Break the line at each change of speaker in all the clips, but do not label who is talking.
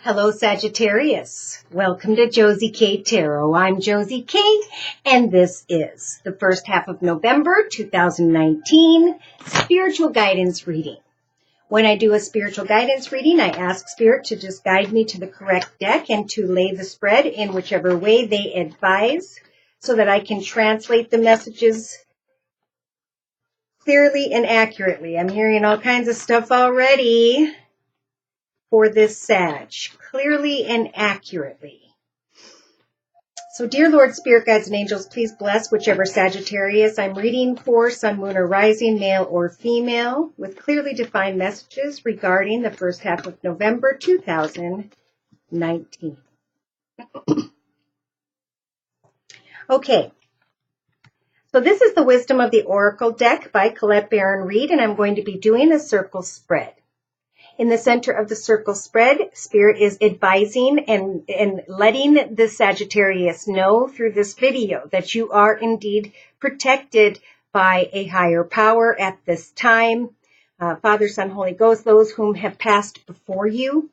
Hello, Sagittarius. Welcome to Josie K Tarot. I'm Josie K, and this is the first half of November 2019 spiritual guidance reading. When I do a spiritual guidance reading, I ask Spirit to just guide me to the correct deck and to lay the spread in whichever way they advise so that I can translate the messages clearly and accurately. I'm hearing all kinds of stuff already for this Sag, clearly and accurately. So, dear Lord, Spirit, Guides, and Angels, please bless whichever Sagittarius I'm reading for, Sun, Moon, or Rising, male or female, with clearly defined messages regarding the first half of November 2019. Okay, so this is the Wisdom of the Oracle deck by Colette Baron Reed, and I'm going to be doing a circle spread. In the center of the circle spread, Spirit is advising and letting the Sagittarius know through this video that you are indeed protected by a higher power at this time. Father, Son, Holy Ghost, those whom have passed before you,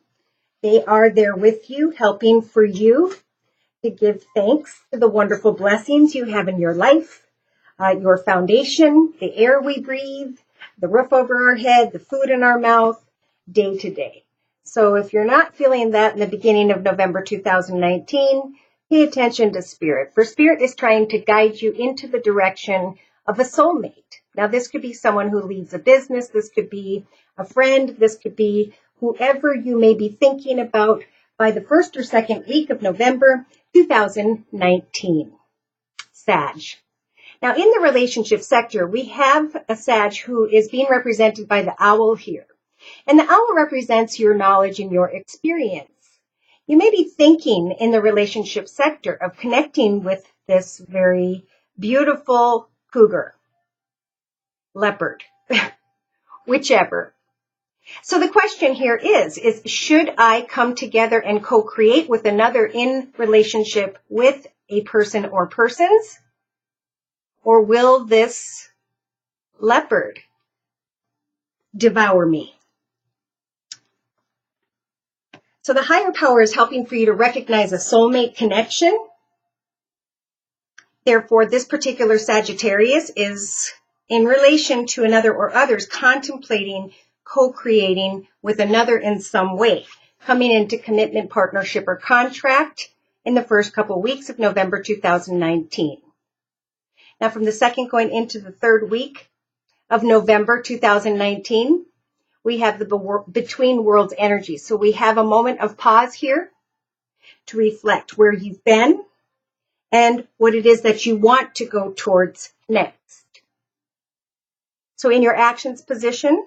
they are there with you, helping for you to give thanks to the wonderful blessings you have in your life, your foundation, the air we breathe, the roof over our head, the food in our mouth, day to day. So if you're not feeling that in the beginning of November 2019, pay attention to Spirit. For Spirit is trying to guide you into the direction of a soulmate. Now, this could be someone who leads a business. This could be a friend. This could be whoever you may be thinking about by the first or second week of November 2019. Sag. Now, in the relationship sector, we have a Sag who is being represented by the owl here. And the owl represents your knowledge and your experience. You may be thinking in the relationship sector of connecting with this very beautiful cougar, leopard, whichever. So the question here is should I come together and co-create with another in relationship with a person or persons? Or will this leopard devour me? So the higher power is helping for you to recognize a soulmate connection. Therefore, this particular Sagittarius is in relation to another or others contemplating co-creating with another in some way, coming into commitment, partnership, or contract in the first couple weeks of November 2019. Now, from the second going into the third week of November 2019, we have the between worlds energy. So we have a moment of pause here to reflect where you've been and what it is that you want to go towards next. So in your actions position,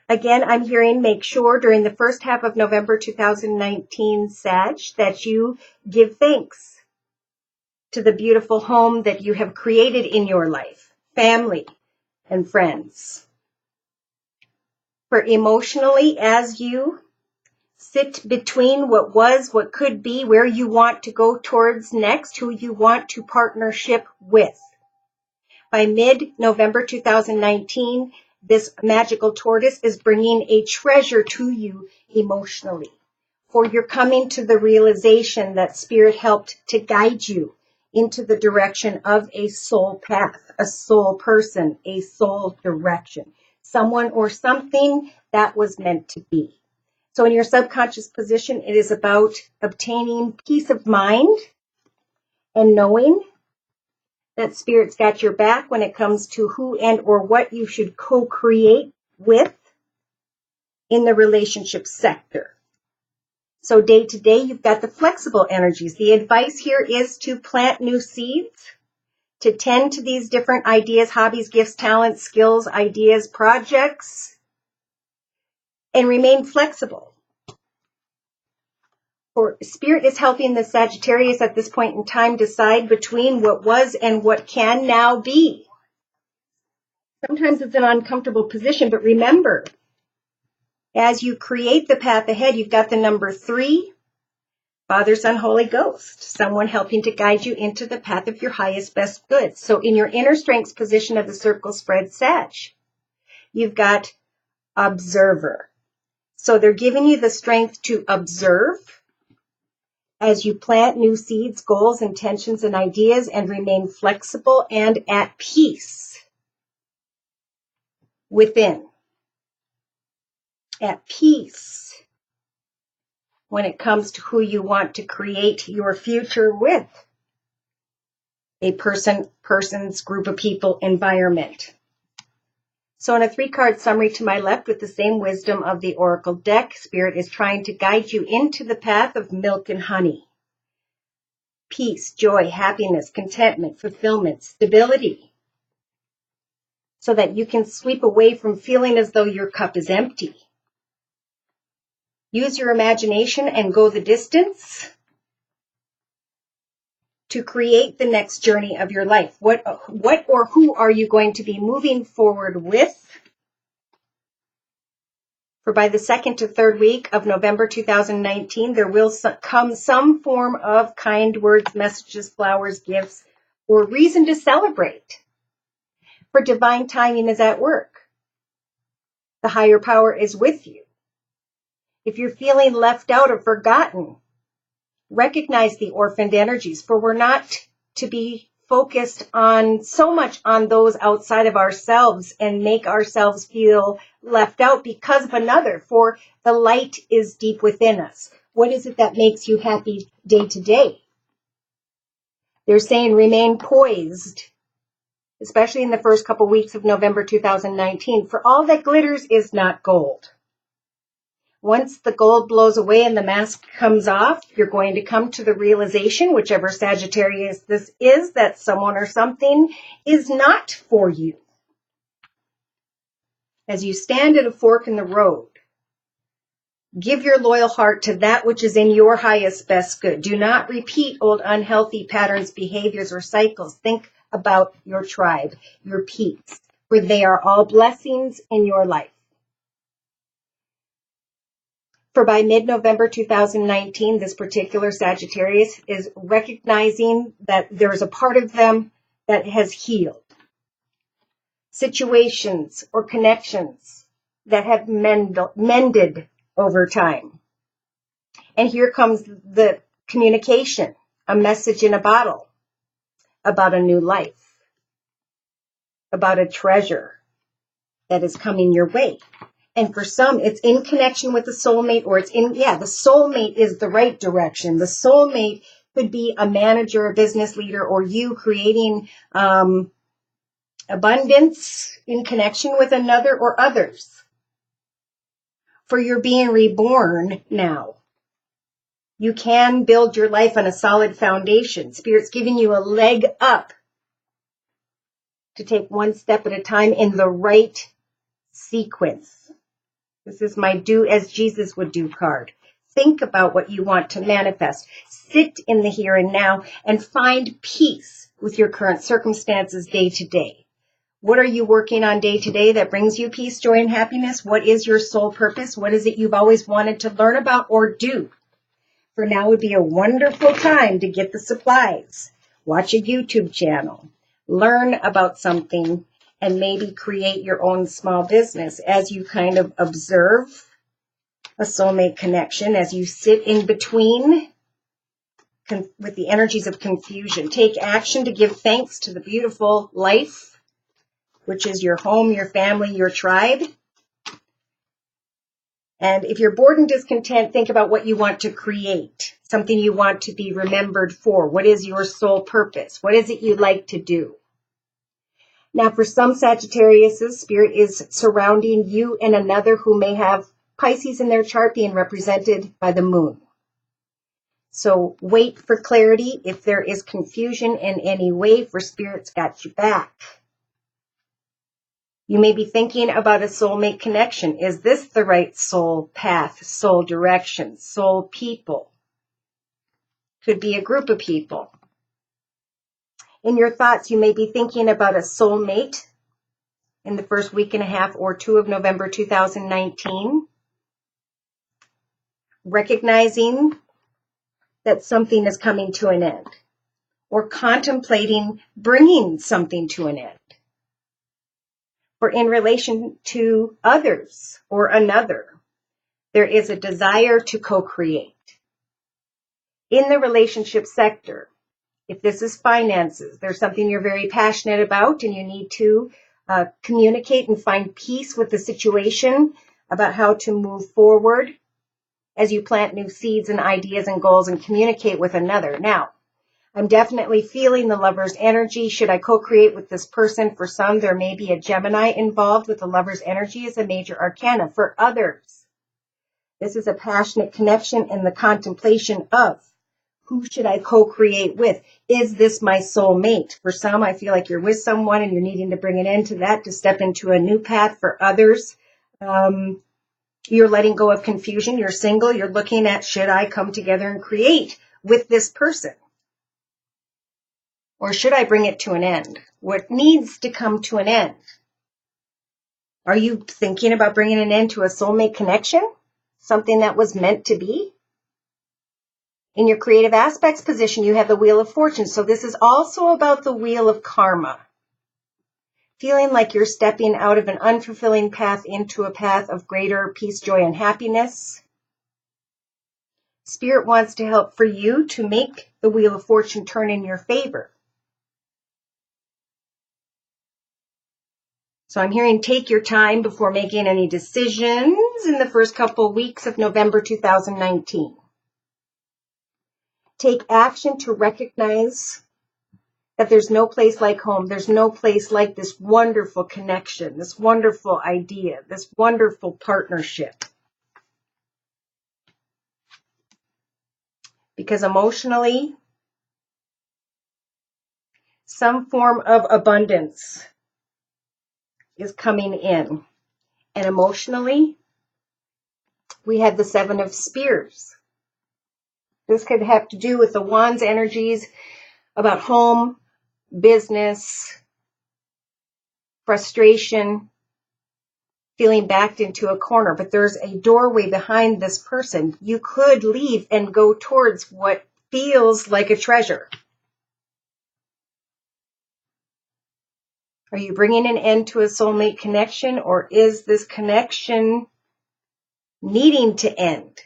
again, I'm hearing make sure during the first half of November 2019, Sag, that you give thanks to the beautiful home that you have created in your life, family and friends. For emotionally, as you sit between what was, what could be, where you want to go towards next, who you want to partnership with. By mid-November 2019, this magical tortoise is bringing a treasure to you emotionally. For you're coming to the realization that Spirit helped to guide you into the direction of a soul path, a soul person, a soul direction. Someone or something that was meant to be. So in your subconscious position, it is about obtaining peace of mind and knowing that Spirit's got your back when it comes to who and or what you should co-create with in the relationship sector. So day to day, you've got the flexible energies. The advice here is to plant new seeds, to tend to these different ideas, hobbies, gifts, talents, skills, ideas, projects, and remain flexible. For Spirit is helping the Sagittarius at this point in time decide between what was and what can now be. Sometimes it's an uncomfortable position, but remember, as you create the path ahead, you've got the number 3, Father, Son, Holy Ghost, someone helping to guide you into the path of your highest, best good. So in your inner strengths position of the circle spread Sag, you've got observer. So they're giving you the strength to observe as you plant new seeds, goals, intentions, and ideas, and remain flexible and at peace within. At peace when it comes to who you want to create your future with. A person's group of people, environment. So in a 3-card summary to my left with the same wisdom of the Oracle deck, Spirit is trying to guide you into the path of milk and honey. Peace, joy, happiness, contentment, fulfillment, stability. So that you can sweep away from feeling as though your cup is empty. Use your imagination and go the distance to create the next journey of your life. What or who are you going to be moving forward with? For by the 2nd to 3rd week of November 2019, there will come some form of kind words, messages, flowers, gifts, or reason to celebrate. For divine timing is at work. The higher power is with you. If you're feeling left out or forgotten, recognize the orphaned energies, for we're not to be focused on so much on those outside of ourselves and make ourselves feel left out because of another, for the light is deep within us. What is it that makes you happy day to day? They're saying remain poised, especially in the first couple weeks of November 2019, for all that glitters is not gold. Once the gold blows away and the mask comes off, you're going to come to the realization, whichever Sagittarius this is, that someone or something is not for you. As you stand at a fork in the road, give your loyal heart to that which is in your highest best good. Do not repeat old unhealthy patterns, behaviors, or cycles. Think about your tribe, your peeps, for they are all blessings in your life. For by mid-November 2019, this particular Sagittarius is recognizing that there's a part of them that has healed. Situations or connections that have mended over time. And here comes the communication, a message in a bottle about a new life, about a treasure that is coming your way. And for some, it's in connection with the soulmate, or the soulmate is the right direction. The soulmate could be a manager, a business leader, or you creating abundance in connection with another or others. For you're being reborn now. You can build your life on a solid foundation. Spirit's giving you a leg up to take one step at a time in the right sequence. This is my do as Jesus would do card. Think about what you want to manifest. Sit in the here and now and find peace with your current circumstances day to day. What are you working on day to day that brings you peace, joy, and happiness? What is your soul purpose? What is it you've always wanted to learn about or do? For now would be a wonderful time to get the supplies. Watch a YouTube channel. Learn about something and maybe create your own small business as you kind of observe a soulmate connection, as you sit in between with the energies of confusion. Take action to give thanks to the beautiful life, which is your home, your family, your tribe. And if you're bored and discontent, think about what you want to create, something you want to be remembered for. What is your soul purpose? What is it you'd like to do? Now, for some Sagittariuses, Spirit is surrounding you and another who may have Pisces in their chart being represented by the moon. So wait for clarity. If there is confusion in any way, for Spirit's got you back. You may be thinking about a soulmate connection. Is this the right soul path, soul direction, soul people? Could be a group of people. In your thoughts, you may be thinking about a soulmate in the first week and a half or 2 of November 2019. Recognizing that something is coming to an end, or contemplating bringing something to an end. Or in relation to others or another, There is a desire to co-create. In the relationship sector, if this is finances, there's something you're very passionate about and you need to communicate and find peace with the situation about how to move forward as you plant new seeds and ideas and goals and communicate with another. Now, I'm definitely feeling the Lover's energy. Should I co-create with this person? For some, there may be a Gemini involved with the Lover's energy as a major arcana. For others, this is a passionate connection in the contemplation of who should I co-create with? Is this my soulmate? For some, I feel like you're with someone and you're needing to bring an end to that to step into a new path. For others, you're letting go of confusion. You're single. You're looking at, should I come together and create with this person? Or should I bring it to an end? What needs to come to an end? Are you thinking about bringing an end to a soulmate connection? Something that was meant to be? In your creative aspects position, you have the Wheel of Fortune. So this is also about the Wheel of Karma. Feeling like you're stepping out of an unfulfilling path into a path of greater peace, joy, and happiness. Spirit wants to help for you to make the Wheel of Fortune turn in your favor. So I'm hearing take your time before making any decisions in the first couple of weeks of November 2019. Take action to recognize that there's no place like home. There's no place like this wonderful connection, this wonderful idea, this wonderful partnership. Because emotionally, some form of abundance is coming in. And emotionally, we had the Seven of Spears. This could have to do with the Wands energies about home, business, frustration, feeling backed into a corner. But there's a doorway behind this person. You could leave and go towards what feels like a treasure. Are you bringing an end to a soulmate connection, or is this connection needing to end?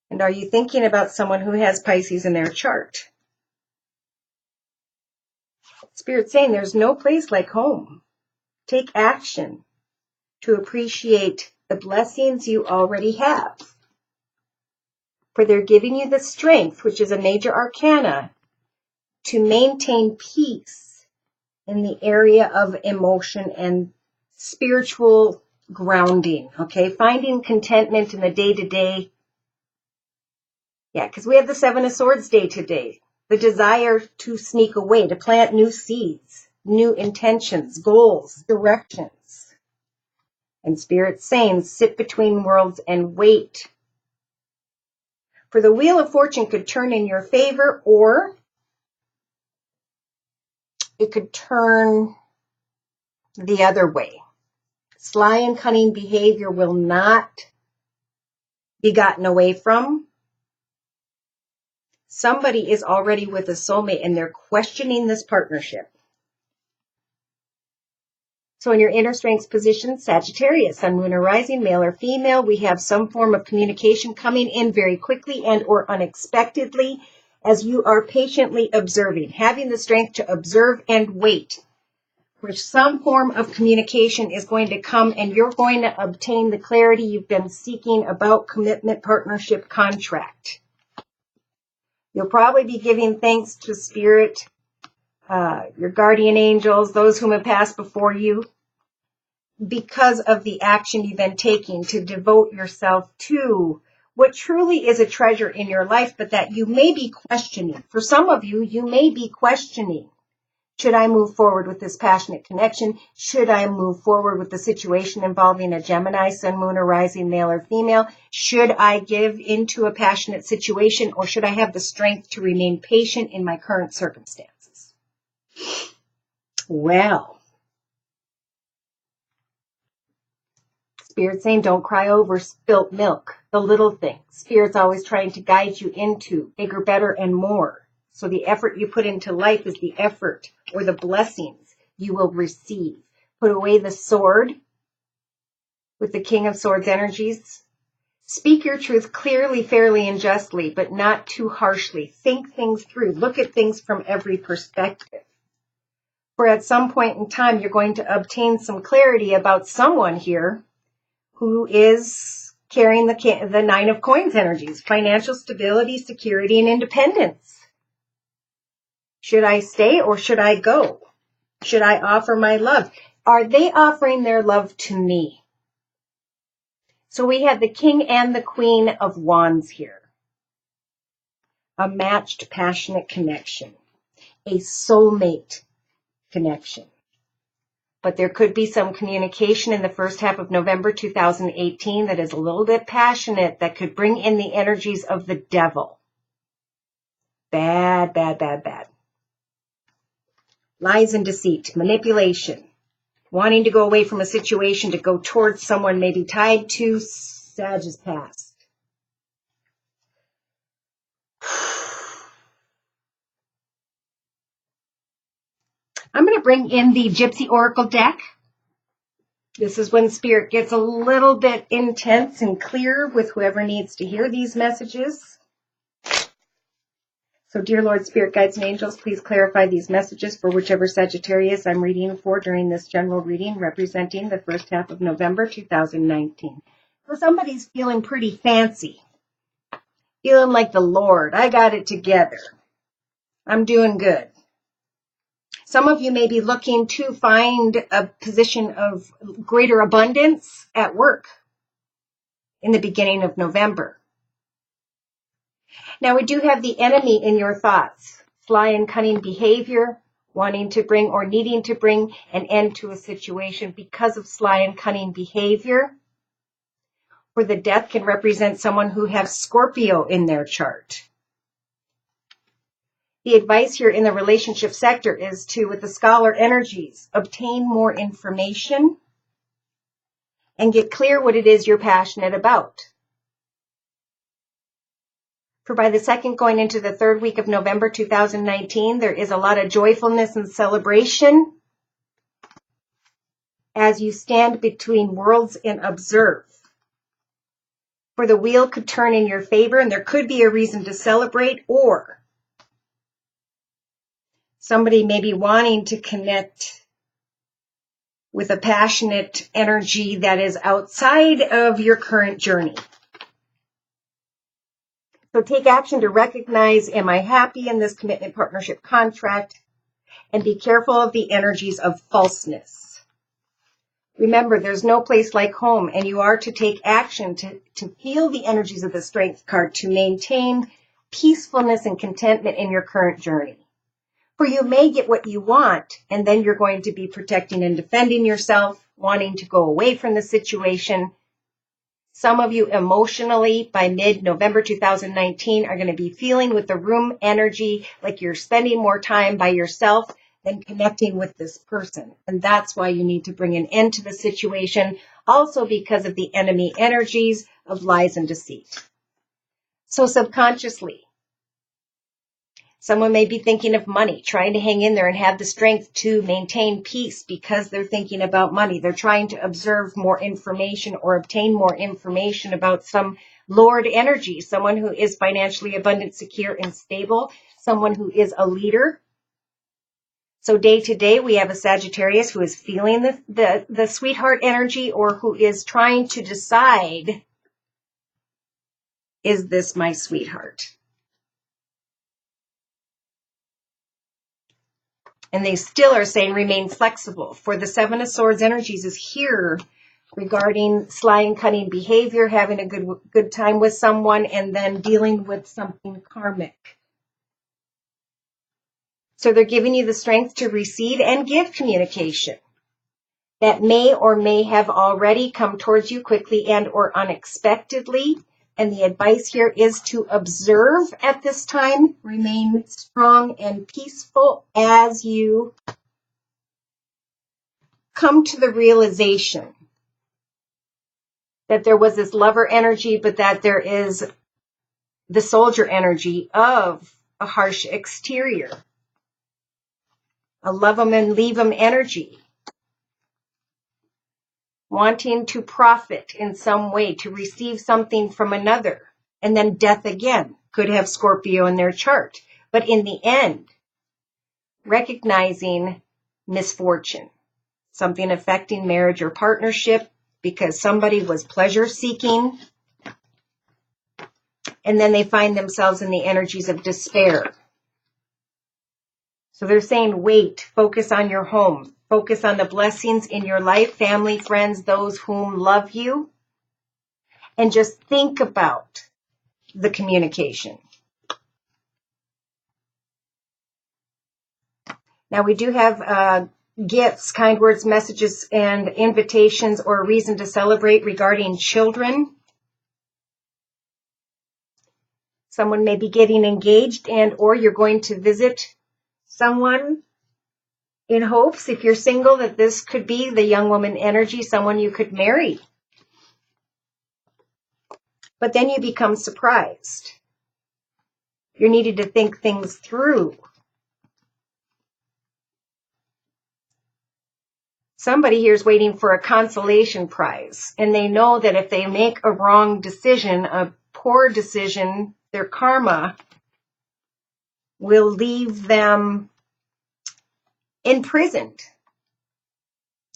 And are you thinking about someone who has Pisces in their chart? Spirit's saying there's no place like home. Take action to appreciate the blessings you already have. For they're giving you the strength, which is a major arcana, to maintain peace in the area of emotion and spiritual grounding, okay? Finding contentment in the day-to-day. Yeah, because we have the Seven of Swords day today. The desire to sneak away, to plant new seeds, new intentions, goals, directions. And Spirit's saying, sit between worlds and wait. For the Wheel of Fortune could turn in your favor, or it could turn the other way. Sly and cunning behavior will not be gotten away from. Somebody is already with a soulmate and they're questioning this partnership. So in your inner strengths position, Sagittarius, Sun, Moon, or Rising, male or female, we have some form of communication coming in very quickly and or unexpectedly as you are patiently observing, having the strength to observe and wait. Where some form of communication is going to come and you're going to obtain the clarity you've been seeking about commitment, partnership, contract. You'll probably be giving thanks to Spirit, your guardian angels, those whom have passed before you, because of the action you've been taking to devote yourself to what truly is a treasure in your life, but that you may be questioning. For some of you, you may be questioning. Should I move forward with this passionate connection? Should I move forward with the situation involving a Gemini, Sun, Moon, or Rising, male or female? Should I give into a passionate situation, or should I have the strength to remain patient in my current circumstances? Well, Spirit's saying don't cry over spilt milk, the little things. Spirit's always trying to guide you into bigger, better, and more. So the effort you put into life is the effort or the blessings you will receive. Put away the sword with the King of Swords energies. Speak your truth clearly, fairly, and justly, but not too harshly. Think things through. Look at things from every perspective. For at some point in time, you're going to obtain some clarity about someone here who is carrying the Nine of Coins energies, financial stability, security, and independence. Should I stay or should I go? Should I offer my love? Are they offering their love to me? So we have the King and the Queen of Wands here. A matched, passionate connection. A soulmate connection. But there could be some communication in the first half of November 2018 that is a little bit passionate, that could bring in the energies of the devil. Bad, bad, bad, bad. Lies and deceit, manipulation, wanting to go away from a situation to go towards someone maybe tied to Sag's past. I'm going to bring in the Gypsy Oracle deck. This is when Spirit gets a little bit intense and clear with whoever needs to hear these messages. So, dear Lord, Spirit, Guides, and Angels, please clarify these messages for whichever Sagittarius I'm reading for during this general reading representing the first half of November 2019. So somebody's feeling pretty fancy, feeling like the Lord. I got it together. I'm doing good. Some of you may be looking to find a position of greater abundance at work in the beginning of November. Now, we do have the enemy in your thoughts. Sly and cunning behavior, wanting to bring or needing to bring an end to a situation because of sly and cunning behavior. For the death can represent someone who has Scorpio in their chart. The advice here in the relationship sector is to, with the scholar energies, obtain more information and get clear what it is you're passionate about. For by the second going into the third week of November 2019, there is a lot of joyfulness and celebration as you stand between worlds and observe. For the wheel could turn in your favor and there could be a reason to celebrate, or somebody may be wanting to connect with a passionate energy that is outside of your current journey. So take action to recognize, am I happy in this commitment partnership contract? And be careful of the energies of falseness. Remember, there's no place like home, and you are to take action to feel the energies of the Strength card to maintain peacefulness and contentment in your current journey. For you may get what you want, and then you're going to be protecting and defending yourself, wanting to go away from the situation. Some of you emotionally, by mid-November 2019, are going to be feeling with the room energy like you're spending more time by yourself than connecting with this person. And that's why you need to bring an end to the situation, also because of the enemy energies of lies and deceit. So subconsciously, someone may be thinking of money, trying to hang in there and have the strength to maintain peace because they're thinking about money. They're trying to observe more information or obtain more information about some Lord energy, someone who is financially abundant, secure, and stable, someone who is a leader. So day to day, we have a Sagittarius who is feeling the sweetheart energy, or who is trying to decide, is this my sweetheart? And they still are saying remain flexible. For the Seven of Swords energies is here regarding sly and cunning behavior, having a good time with someone, and then dealing with something karmic. So they're giving you the strength to receive and give communication that may or may have already come towards you quickly and or unexpectedly. And the advice here is to observe at this time, remain strong and peaceful as you come to the realization that there was this lover energy, but that there is the soldier energy of a harsh exterior, a love 'em and leave 'em energy. wanting to profit in some way, to receive something from another. And then death again could have Scorpio in their chart. But in the end, recognizing misfortune, something affecting marriage or partnership because somebody was pleasure seeking. And then they find themselves in the energies of despair. So they're saying, wait, focus on your home, focus on the blessings in your life, family, friends, those whom love you, and just think about the communication. Now we do have gifts, kind words, messages, and invitations or a reason to celebrate regarding children. Someone may be getting engaged and or you're going to visit someone in hopes, if you're single, that this could be the young woman energy, someone you could marry. But then you become surprised. You're needed to think things through. Somebody here is waiting for a consolation prize, and they know that if they make a wrong decision, a poor decision, their karma will leave them imprisoned.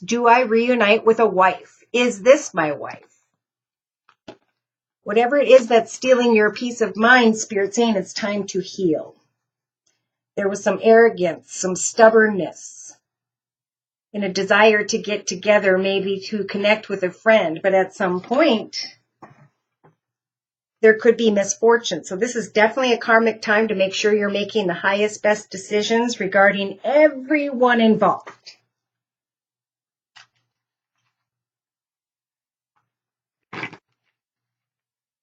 Do I reunite with a wife? Is this my wife? Whatever it is that's stealing your peace of mind, Spirit saying it's time to heal. There was some arrogance, some stubbornness, and a desire to get together, maybe to connect with a friend. But at some point, there could be misfortune. So this is definitely a karmic time to make sure you're making the highest, best decisions regarding everyone involved.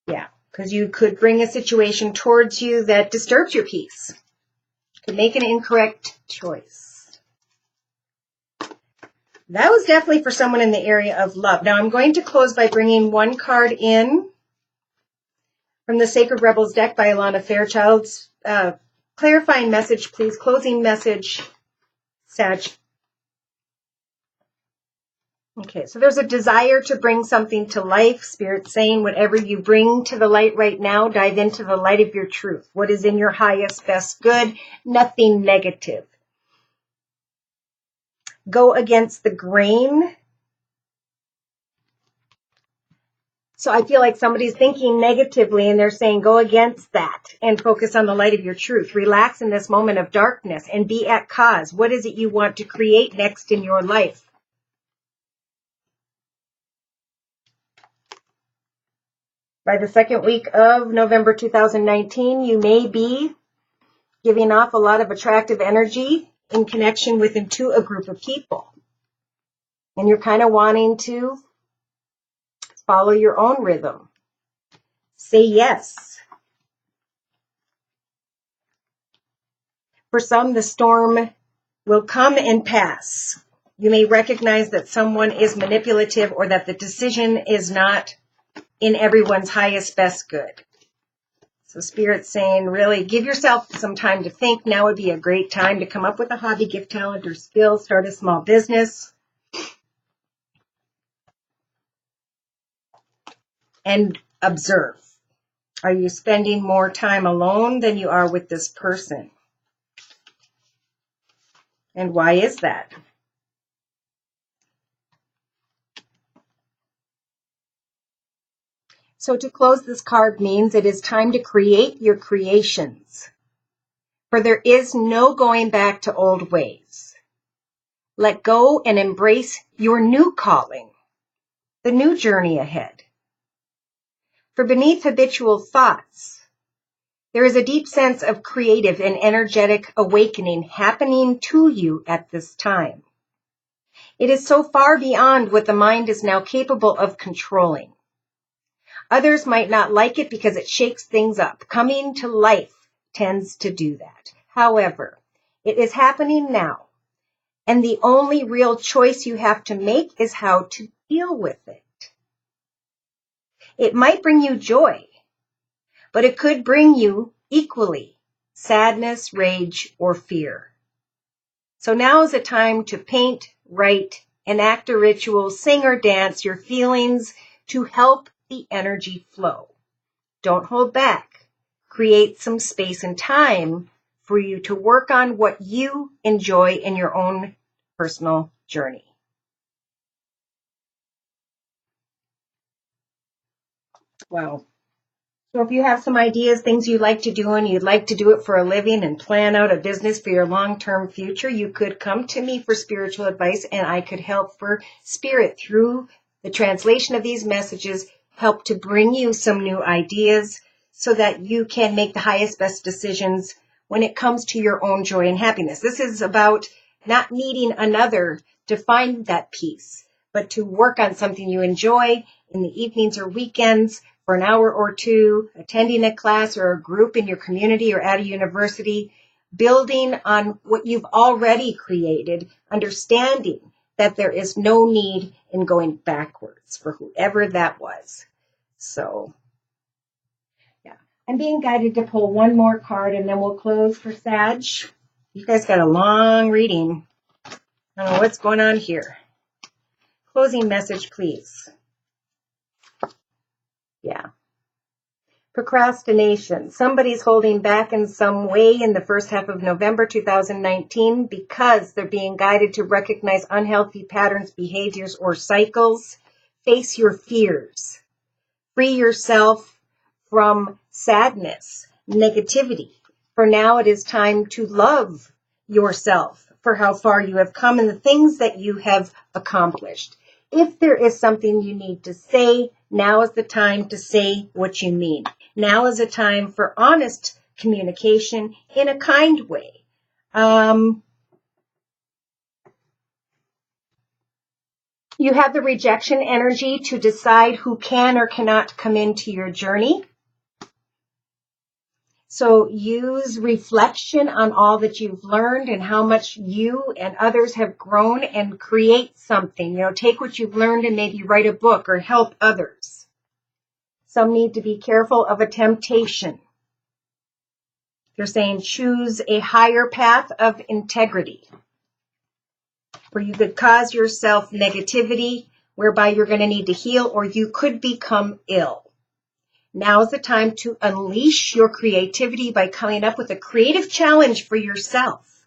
Yeah, because you could bring a situation towards you that disturbs your peace. Could make an incorrect choice. That was definitely for someone in the area of love. Now I'm going to close by bringing one card in from the Sacred Rebels deck by Alana Fairchild's clarifying message, please. Closing message, Sag. Okay, so there's a desire to bring something to life. Spirit saying whatever you bring to the light right now, dive into the light of your truth. What is in your highest, best good? Nothing negative. Go against the grain. So I feel like somebody's thinking negatively and they're saying go against that and focus on the light of your truth. Relax in this moment of darkness and be at cause. What is it you want to create next in your life? By the second week of November 2019, you may be giving off a lot of attractive energy in connection with into a group of people. And you're kind of wanting to follow your own rhythm. Say yes. For some, the storm will come and pass. You may recognize that someone is manipulative or that the decision is not in everyone's highest, best good. So Spirit's saying, really, give yourself some time to think. Now would be a great time to come up with a hobby, gift, talent, or skill, start a small business. And observe. Are you spending more time alone than you are with this person? And why is that? So to close, this card means it is time to create your creations. For there is no going back to old ways. Let go and embrace your new calling, the new journey ahead. For beneath habitual thoughts, there is a deep sense of creative and energetic awakening happening to you at this time. It is so far beyond what the mind is now capable of controlling. Others might not like it because it shakes things up. Coming to life tends to do that. However, it is happening now, and the only real choice you have to make is how to deal with it. It might bring you joy, but it could bring you equally sadness, rage, or fear. So now is the time to paint, write, enact a ritual, sing or dance your feelings to help the energy flow. Don't hold back. Create some space and time for you to work on what you enjoy in your own personal journey. Wow. So if you have some ideas, things you like to do, and you'd like to do it for a living and plan out a business for your long-term future, you could come to me for spiritual advice, and I could help for spirit through the translation of these messages, help to bring you some new ideas so that you can make the highest, best decisions when it comes to your own joy and happiness. This is about not needing another to find that peace, but to work on something you enjoy in the evenings or weekends for an hour or two, attending a class or a group in your community or at a university, building on what you've already created, understanding that there is no need in going backwards for whoever that was. So, yeah, I'm being guided to pull one more card and then we'll close for Sag. You guys got a long reading. I don't know what's going on here. Closing message, please. Yeah. Procrastination. Somebody's holding back in some way in the first half of November 2019 because they're being guided to recognize unhealthy patterns, behaviors, or cycles. Face your fears. Free yourself from sadness, negativity. For now, it is time to love yourself for how far you have come and the things that you have accomplished. If there is something you need to say, now is the time to say what you mean. Now is a time for honest communication in a kind way. You have the rejection energy to decide who can or cannot come into your journey. So use reflection on all that you've learned and how much you and others have grown and create something. Take what you've learned and maybe write a book or help others. Some need to be careful of a temptation. They're saying choose a higher path of integrity, where you could cause yourself negativity, whereby you're going to need to heal, or you could become ill. Now is the time to unleash your creativity by coming up with a creative challenge for yourself.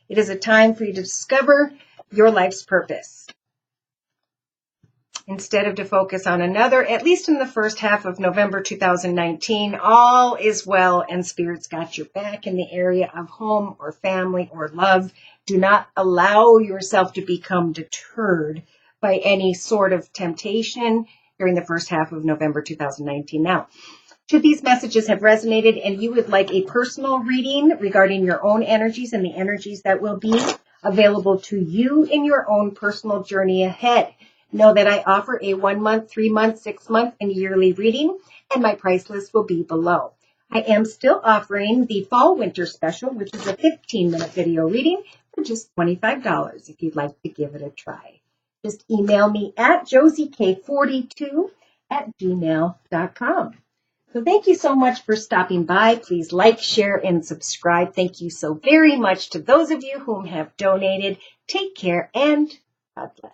It is a time for you to discover your life's purpose. Instead of to focus on another, at least in the first half of November 2019, all is well and Spirit's got your back in the area of home or family or love. Do not allow yourself to become deterred by any sort of temptation during the first half of November 2019. Now, should these messages have resonated and you would like a personal reading regarding your own energies and the energies that will be available to you in your own personal journey ahead, know that I offer a 1 month, 3 month, 6 month, and yearly reading, and my price list will be below. I am still offering the fall winter special, which is a 15-minute video reading for just $25 if you'd like to give it a try. Just email me at josiek42@gmail.com. So thank you so much for stopping by. Please like, share, and subscribe. Thank you so very much to those of you whom have donated. Take care and God bless.